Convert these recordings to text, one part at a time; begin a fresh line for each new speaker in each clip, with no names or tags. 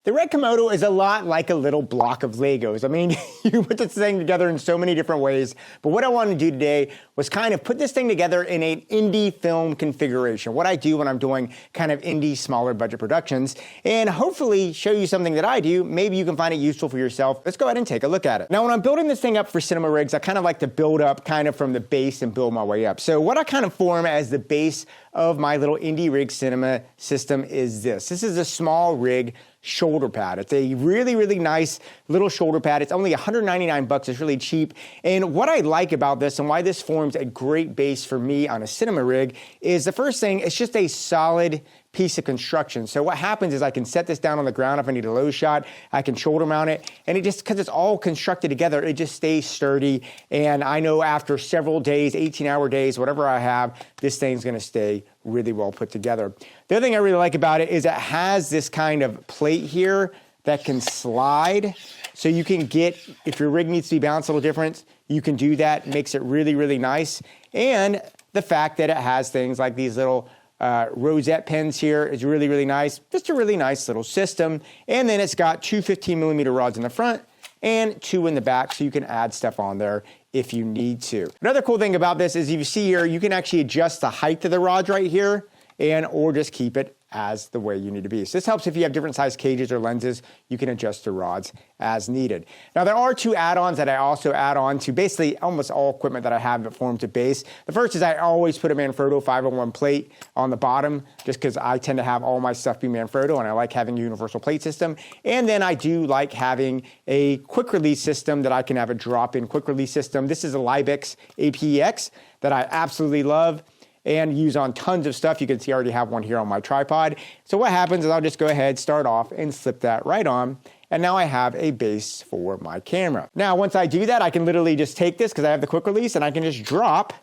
The Red Komodo is a lot like a little block of Legos. I mean, you put this thing together in so many different ways, but what I wanted to do today was kind of put this thing together in an indie film configuration, what I do when I'm doing kind of indie, smaller budget productions, and hopefully show you something that I do. Maybe you can find it useful for yourself. Let's go ahead and take a look at it. Now, when I'm building this thing up for cinema rigs, I kind of like to build up kind of from the base and build my way up. So what I kind of form as the base of my little indie rig cinema system is this. This is a Smallrig shoulder pad. It's a really, really nice little shoulder pad. It's only 199 bucks. It's really cheap. And what I like about this and why this forms a great base for me on a cinema rig is the first thing, it's just a solid piece of construction. So what happens is I can set this down on the ground if I need a low shot. I can shoulder mount it, and it just, because it's all constructed together, it just stays sturdy. And I know after several days, 18-hour days, whatever I have, this thing's gonna stay really well put together. The other thing I really like about it is it has this kind of plate here that can slide. So you can get, if your rig needs to be balanced a little different, you can do that. It makes it really, really nice. And the fact that it has things like these little rosette pins here is really, really nice. Just a really nice little system. And then it's got two 15mm rods in the front and two in the back, so you can add stuff on there if you need to. Another cool thing about this is, if you see here, you can actually adjust the height of the rods right here, or just keep it as the way you need to be. So this helps if you have different size cages or lenses, you can adjust the rods as needed. Now, there are two add-ons that I also add on to basically almost all equipment that I have that forms a base. The first is I always put a Manfrotto 501 plate on the bottom, just because I tend to have all my stuff be Manfrotto and I like having a universal plate system. And then I do like having a quick release system that I can have a drop-in quick release system. This is a Libex APX that I absolutely love and use on tons of stuff. You can see I already have one here on my tripod. So what happens is I'll just go ahead, start off, and slip that right on. And now I have a base for my camera. Now, once I do that, I can literally just take this, because I have the quick release, and I can just drop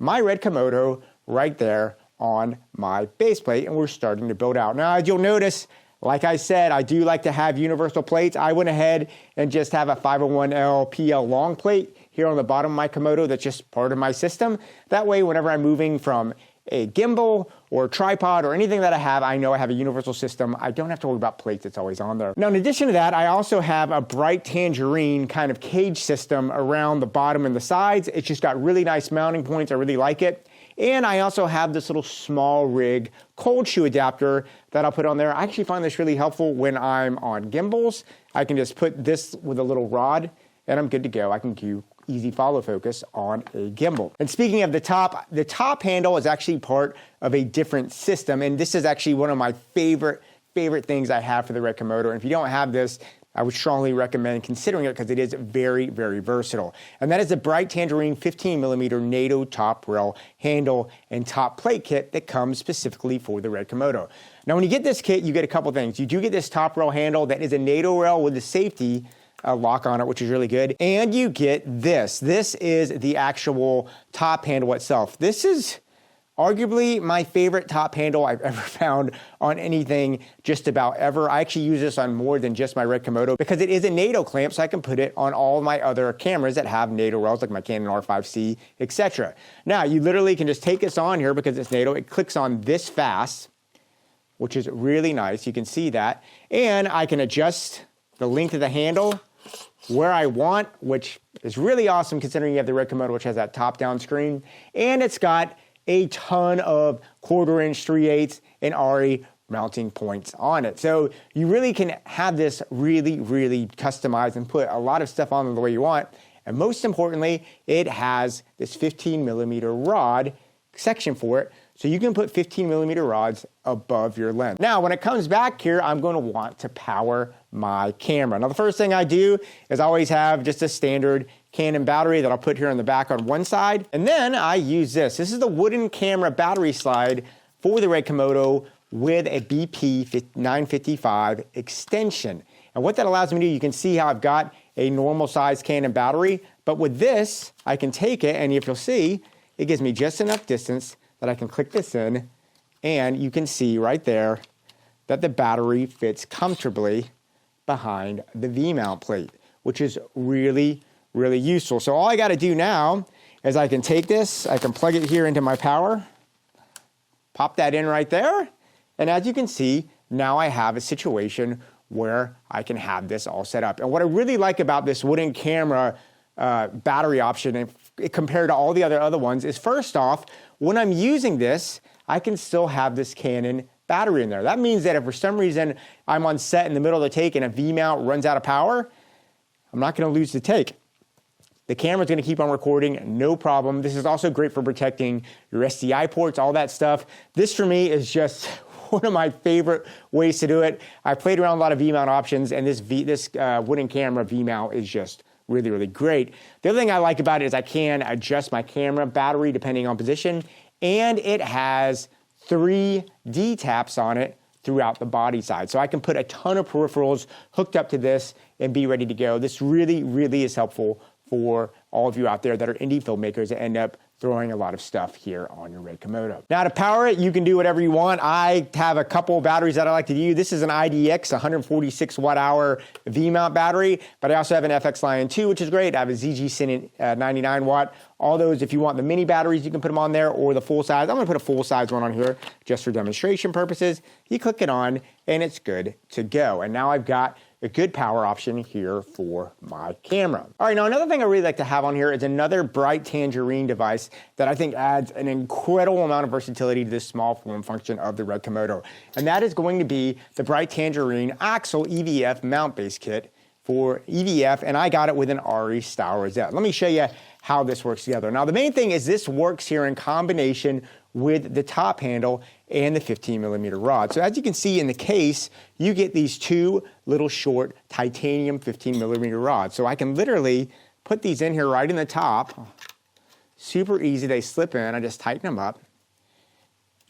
my Red Komodo right there on my base plate, and we're starting to build out. Now, as you'll notice, like I said, I do like to have universal plates. I went ahead and just have a 501L PL long plate here on the bottom of my Komodo. That's just part of my system. That way, whenever I'm moving from a gimbal or tripod or anything that I have, I know I have a universal system. I don't have to worry about plates. It's always on there. Now, in addition to that, I also have a bright tangerine kind of cage system around the bottom and the sides. It's just got really nice mounting points. I really like it. And I also have this little Smallrig cold shoe adapter that I'll put on there. I actually find this really helpful when I'm on gimbals. I can just put this with a little rod and I'm good to go. I can do easy follow focus on a gimbal. And speaking of the top handle is actually part of a different system. And this is actually one of my favorite things I have for the Red Komodo. And if you don't have this, I would strongly recommend considering it, because it is very, very versatile. And that is the bright tangerine 15mm NATO top rail handle and top plate kit that comes specifically for the Red Komodo. Now, when you get this kit, you get a couple things. You do get this top rail handle that is a NATO rail with a safety lock on it, which is really good. And you get this. This is the actual top handle itself. This is arguably my favorite top handle I've ever found on anything just about ever. I actually use this on more than just my Red Komodo, because it is a NATO clamp, so I can put it on all my other cameras that have NATO rails, like my Canon R5C, etc. Now, you literally can just take this on here because it's NATO. It clicks on this fast, which is really nice. You can see that. And I can adjust the length of the handle where I want, which is really awesome considering you have the Red Komodo, which has that top-down screen. And it's got a ton of 1/4 inch, 3/8, and RE mounting points on it. So you really can have this really, really customized and put a lot of stuff on the way you want. And most importantly, it has this 15mm rod section for it. So you can put 15mm rods above your lens. Now, when it comes back here, I'm going to want to power my camera. Now, the first thing I do is I always have just a standard Canon battery that I'll put here on the back on one side. And then I use this. This is the wooden camera battery slide for the Red Komodo with a BP 955 extension. And what that allows me to do, you can see how I've got a normal size Canon battery, but with this, I can take it, and if you'll see, it gives me just enough distance that I can click this in, and you can see right there that the battery fits comfortably behind the V-mount plate, which is really, really useful. So all I got to do now is I can take this, I can plug it here into my power, pop that in right there, and as you can see, now I have a situation where I can have this all set up. And what I really like about this wooden camera battery option compared to all the other ones is, first off, when I'm using this, I can still have this Canon battery in there. That means that if for some reason I'm on set in the middle of the take and a V mount runs out of power, I'm not going to lose the take. The camera's going to keep on recording, no problem. This is also great for protecting your SDI ports, all that stuff. This for me is just one of my favorite ways to do it. I played around a lot of V-mount options, and this wooden camera V-mount is just really, really great. The other thing I like about it is I can adjust my camera battery depending on position, and it has 3 D-taps on it throughout the body side. So I can put a ton of peripherals hooked up to this and be ready to go. This really, really is helpful for all of you out there that are indie filmmakers that end up throwing a lot of stuff here on your Red Komodo. Now to power it, you can do whatever you want. I have a couple of batteries that I like to use. This is an IDX 146 watt hour V-mount battery, but I also have an FX Lion 2, which is great. I have a ZG Cine 99 watt. All those, if you want the mini batteries, you can put them on there, or the full size. I'm gonna put a full size one on here just for demonstration purposes. You click it on and it's good to go. And now I've got a good power option here for my camera. All right, now another thing I really like to have on here is another bright tangerine device that I think adds an incredible amount of versatility to this small form function of the Red Komodo. And that is going to be the bright tangerine Axle EVF mount base kit for EVF, and I got it with an RE style rosette. Let me show you how this works together. Now the main thing is this works here in combination with the top handle and the 15mm rod. So as you can see in the case, you get these 2 little short titanium 15mm rods. So I can literally put these in here right in the top. Super easy, they slip in, I just tighten them up.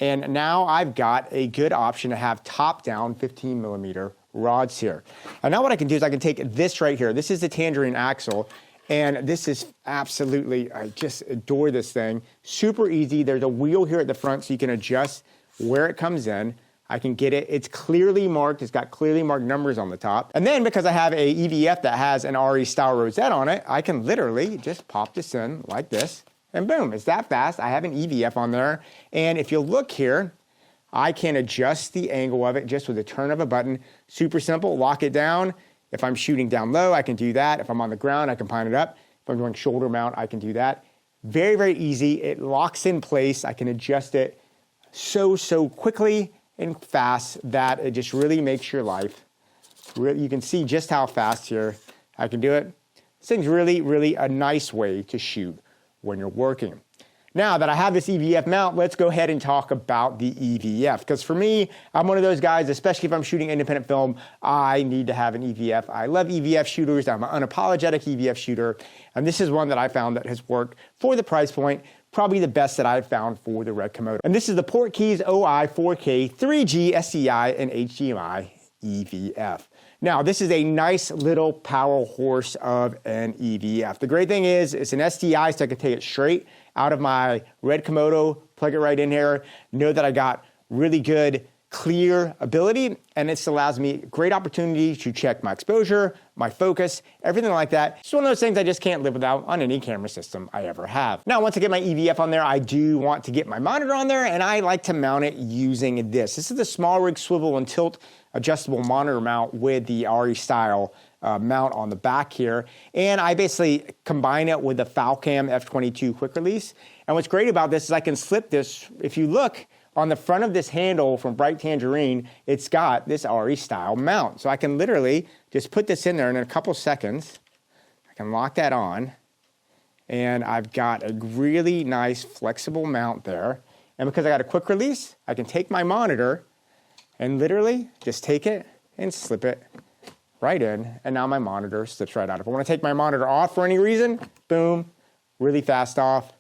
And now I've got a good option to have top down 15mm rods here. And now what I can do is I can take this right here. This is the Tangerine Axle. And this is absolutely, I just adore this thing. Super easy. There's a wheel here at the front so you can adjust where it comes in. I can get it. It's clearly marked. It's got clearly marked numbers on the top. And then because I have a EVF that has an RE style rosette on it, I can literally just pop this in like this and boom, it's that fast. I have an EVF on there. And if you look here, I can adjust the angle of it just with a turn of a button. Super simple, lock it down. If I'm shooting down low, I can do that. If I'm on the ground, I can pine it up. If I'm doing shoulder mount, I can do that. Very, very easy. It locks in place. I can adjust it so quickly and fast that it just really makes your life. You can see just how fast here I can do it. This thing's really, really a nice way to shoot when you're working. Now that I have this EVF mount, let's go ahead and talk about the EVF. Because for me, I'm one of those guys, especially if I'm shooting independent film, I need to have an EVF. I love EVF shooters. I'm an unapologetic EVF shooter. And this is one that I found that has worked for the price point, probably the best that I've found for the Red Komodo. And this is the Portkeys OI 4K 3G SDI and HDMI EVF. Now, this is a nice little power horse of an EVF. The great thing is it's an SDI, so I can take it straight out of my Red Komodo, plug it right in here, know that I got really good clear ability, and this allows me great opportunity to check my exposure, my focus, everything like that. It's one of those things I just can't live without on any camera system I ever have. Now, once I get my EVF on there, I do want to get my monitor on there, and I like to mount it using this. This is the Smallrig swivel and tilt adjustable monitor mount with the RE style mount on the back here. And I basically combine it with the Falcam F22 quick release. And what's great about this is I can slip this. If you look on the front of this handle from Bright Tangerine, it's got this RE style mount. So I can literally just put this in there, and in a couple seconds, I can lock that on. And I've got a really nice flexible mount there. And because I got a quick release, I can take my monitor and literally just take it and slip it right in, and now my monitor slips right out. If I want to take my monitor off for any reason, boom, really fast off,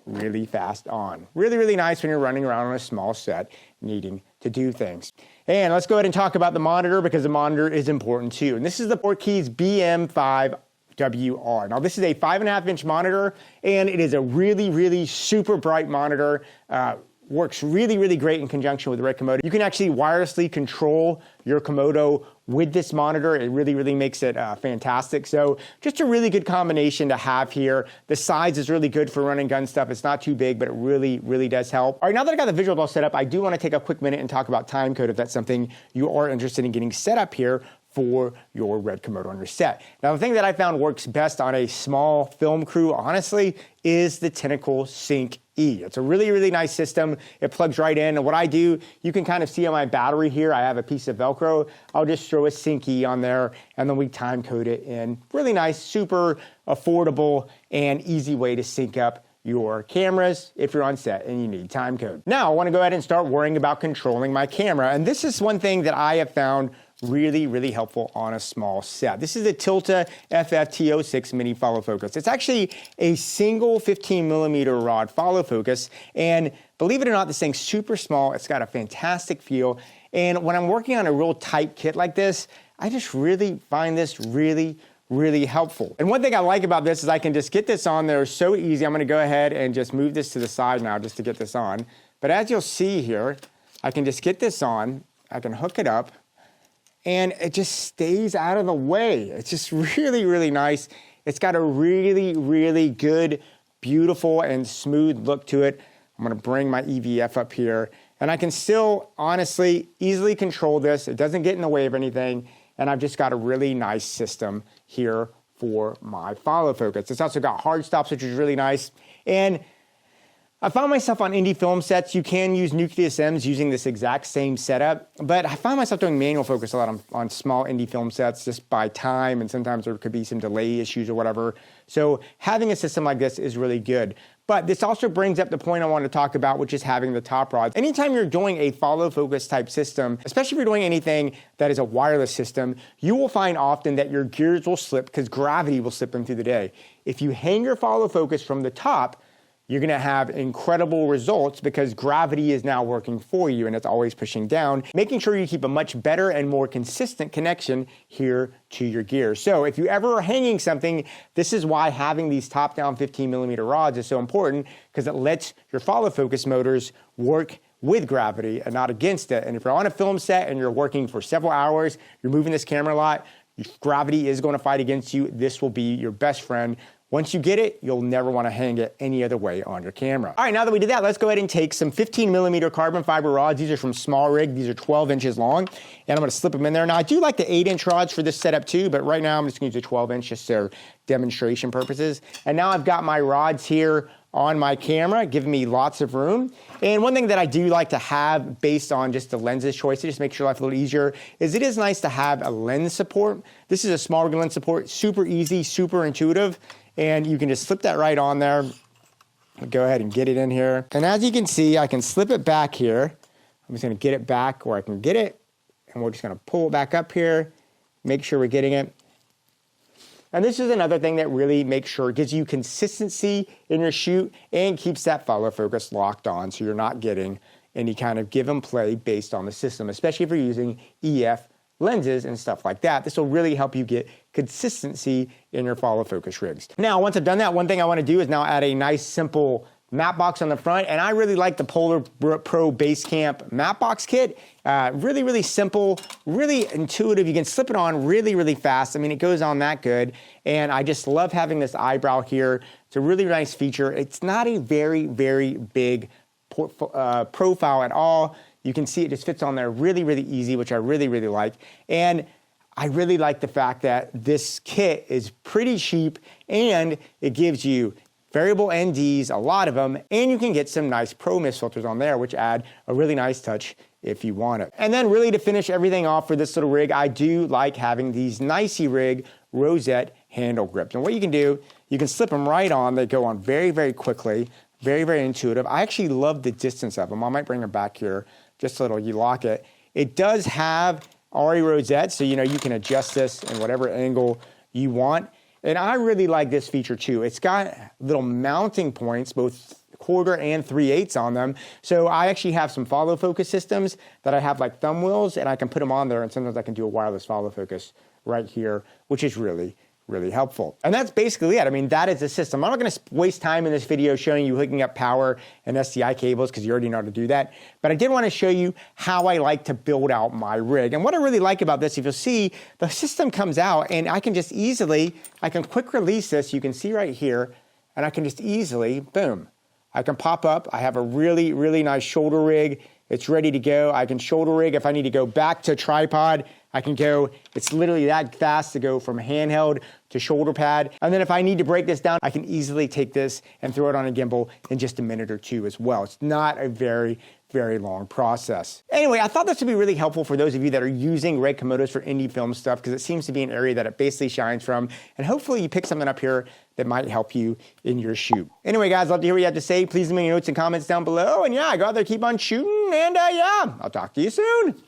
really fast on. Really, really nice when you're running around on a small set needing to do things. And let's go ahead and talk about the monitor, because the monitor is important too. And this is the Portkeys BM5WR. Now this is a 5.5-inch monitor, and it is a really, really super bright monitor. Works really, really great in conjunction with the Red Komodo. You can actually wirelessly control your Komodo with this monitor. It really, really makes it fantastic. So just a really good combination to have here. The size is really good for run and gun stuff. It's not too big, but it really, really does help. All right, now that I got the visuals all set up, I do want to take a quick minute and talk about timecode if that's something you are interested in getting set up here for your Red Komodo on your set. Now, the thing that I found works best on a small film crew, honestly, is the Tentacle Sync E. It's a really, really nice system. It plugs right in. And what I do, you can kind of see on my battery here, I have a piece of Velcro. I'll just throw a Sync E on there, and then we time code it in. Really nice, super affordable, and easy way to sync up your cameras if you're on set and you need time code. Now, I want to go ahead and start worrying about controlling my camera. And this is one thing that I have found really, really helpful on a small set. This is a Tilta FF-T06 mini follow focus. It's actually a single 15mm rod follow focus, and believe it or not, this thing's super small. It's got a fantastic feel, and when I'm working on a real tight kit like this, I just really find this really helpful. And one thing I like about this is I can just get this on there so easy. I'm gonna go ahead and just move this to the side now just to get this on. But as you'll see here, I can just get this on, I can hook it up, and it just stays out of the way. It's just really, really nice. It's got a really, really good, beautiful, and smooth look to it. I'm gonna bring my EVF up here, and I can still, honestly, easily control this. It doesn't get in the way of anything, and I've just got a really nice system here for my follow focus. It's also got hard stops, which is really nice. And I found myself on indie film sets. You can use Nucleus M's using this exact same setup, but I find myself doing manual focus a lot on small indie film sets just by time, and sometimes there could be some delay issues or whatever. So having a system like this is really good. But this also brings up the point I want to talk about, which is having the top rods. Anytime you're doing a follow focus type system, especially if you're doing anything that is a wireless system, you will find often that your gears will slip because gravity will slip them through the day. If you hang your follow focus from the top, you're gonna have incredible results because gravity is now working for you and it's always pushing down, making sure you keep a much better and more consistent connection here to your gear. So if you ever are hanging something, this is why having these top-down 15mm rods is so important, because it lets your follow focus motors work with gravity and not against it. And if you're on a film set and you're working for several hours, you're moving this camera a lot, gravity is gonna fight against you. This will be your best friend. Once you get it, you'll never want to hang it any other way on your camera. All right, now that we did that, let's go ahead and take some 15mm carbon fiber rods. These are from Smallrig. These are 12 inches long, and I'm going to slip them in there. Now, I do like the 8-inch rods for this setup too, but right now I'm just going to use a 12-inch just for demonstration purposes. And now I've got my rods here on my camera, giving me lots of room. And one thing that I do like to have based on just the lenses choice to just make your life a little easier is it is nice to have a lens support. This is a Smallrig lens support, super easy, super intuitive. And you can just slip that right on there. Go ahead and get it in here. And as you can see, I can slip it back here. I'm just gonna get it back where I can get it. And we're just gonna pull it back up here, make sure we're getting it. And this is another thing that really makes sure it gives you consistency in your shoot and keeps that follow focus locked on so you're not getting any kind of give and play based on the system, especially if you're using EF lenses and stuff like that. This will really help you get consistency in your follow focus rigs. Now, once I've done that, one thing I want to do is now add a nice simple matte box on the front, and I really like the Polar Pro Basecamp matte box kit. Really, really simple, really intuitive. You can slip it on really, really fast. I mean, it goes on that good, and I just love having this eyebrow here. It's a really nice feature. It's not a very, very big profile at all. You can see it just fits on there really, really easy, which I really, really like. And I really like the fact that this kit is pretty cheap and it gives you variable NDs, a lot of them, and you can get some nice Pro Mist filters on there, which add a really nice touch if you want it. And then really to finish everything off for this little rig, I do like having these Nicey Rig rosette handle grips. And what you can do, you can slip them right on. They go on very, very quickly, very, very intuitive. I actually love the distance of them. I might bring them back here just a little. You lock it. It does have RE rosette, so you know you can adjust this in whatever angle you want. And I really like this feature too. It's got little mounting points, both 1/4 and 3/8 on them. So I actually have some follow focus systems that I have like thumb wheels, and I can put them on there, and sometimes I can do a wireless follow focus right here, which is really, really helpful. And that's basically it. I mean, that is the system. I'm not going to waste time in this video showing you hooking up power and SDI cables because you already know how to do that. But I did want to show you how I like to build out my rig. And what I really like about this, if you'll see, the system comes out and I can just easily, I can quick release this. You can see right here, and I can just easily, boom, I can pop up. I have a really, really nice shoulder rig. It's ready to go. I can shoulder rig. If I need to go back to tripod, I can go. It's literally that fast to go from handheld to shoulder pad. And then if I need to break this down, I can easily take this and throw it on a gimbal in just a minute or two as well. It's not a very long process. Anyway, I thought this would be really helpful for those of you that are using Red Komodos for indie film stuff, because it seems to be an area that it basically shines from. And hopefully you pick something up here that might help you in your shoot. Anyway, guys, love to hear what you have to say. Please leave me your notes and comments down below. And yeah, go out there, keep on shooting. And yeah, I'll talk to you soon.